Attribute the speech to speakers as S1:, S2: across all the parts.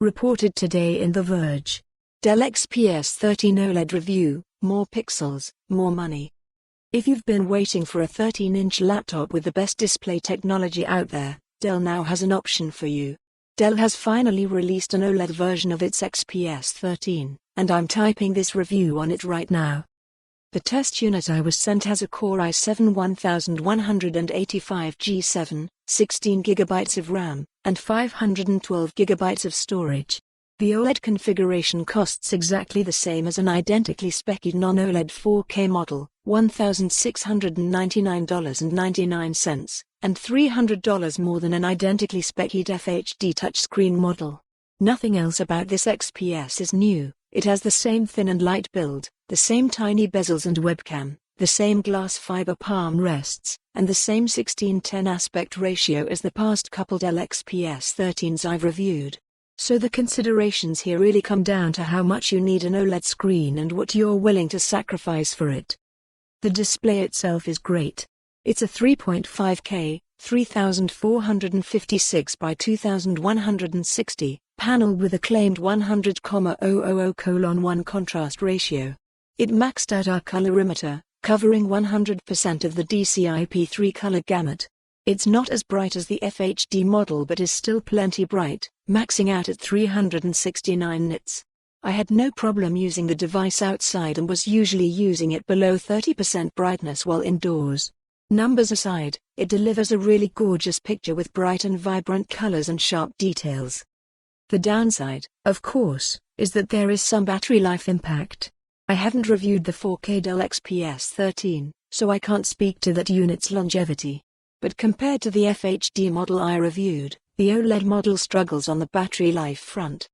S1: Reported today in The Verge. Dell XPS 13 OLED review, more pixels, more money. If you've been waiting for a 13-inch laptop with the best display technology out there, Dell now has an option for you. Dell has finally released an OLED version of its XPS 13, and I'm typing this review on it right now. The test unit I was sent has a Core i7-1185G7, 16GB of RAM, and 512GB of storage. The OLED configuration costs exactly the same as an identically specced non-OLED 4K model, $1,699.99, and $300 more than an identically specced FHD touchscreen model. Nothing else about this XPS is new. It has the same thin and light build, the same tiny bezels and webcam, the same glass fiber palm rests, and the same 16:10 aspect ratio as the past couple Dell XPS 13s I've reviewed. So the considerations here really come down to how much you need an OLED screen and what you're willing to sacrifice for it. The display itself is great. It's a 3.5K, 3456 by 2160 panel with a claimed 100,000:1 contrast ratio. It maxed out our colorimeter, covering 100% of the DCI-P3 color gamut. It's not as bright as the FHD model but is still plenty bright, maxing out at 369 nits. I had no problem using the device outside and was usually using it below 30% brightness while indoors. Numbers aside, it delivers a really gorgeous picture with bright and vibrant colors and sharp details. The downside, of course, is that there is some battery life impact. I haven't reviewed the 4K Dell XPS 13, so I can't speak to that unit's longevity. But compared to the FHD model I reviewed, the OLED model struggles on the battery life front.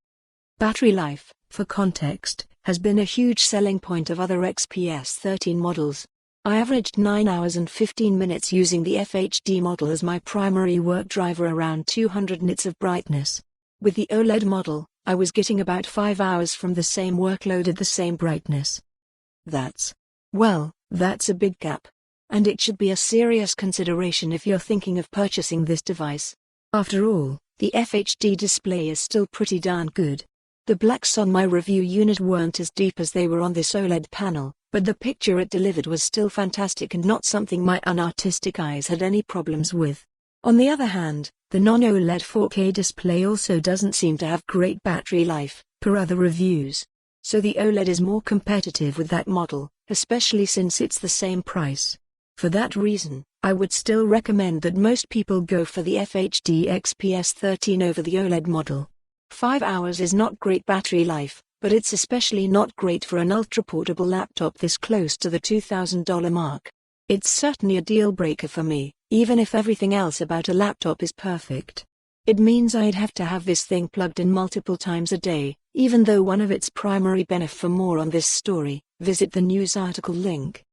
S1: Battery life, for context, has been a huge selling point of other XPS 13 models. I averaged 9 hours and 15 minutes using the FHD model as my primary work driver around 200 nits of brightness. With the OLED model, I was getting about 5 hours from the same workload at the same brightness. That's a big gap. And it should be a serious consideration if you're thinking of purchasing this device. After all, the FHD display is still pretty darn good. The blacks on my review unit weren't as deep as they were on this OLED panel, but the picture it delivered was still fantastic and not something my unartistic eyes had any problems with. On the other hand, the non-OLED 4K display also doesn't seem to have great battery life, per other reviews. So the OLED is more competitive with that model, especially since it's the same price. For that reason, I would still recommend that most people go for the FHD XPS 13 over the OLED model. 5 hours is not great battery life, but it's especially not great for an ultra-portable laptop this close to the $2,000 mark. It's certainly a deal breaker for me, even if everything else about a laptop is perfect. It means I'd have to have this thing plugged in multiple times a day, even though one of its primary benefits. For more on this story, visit the news article link.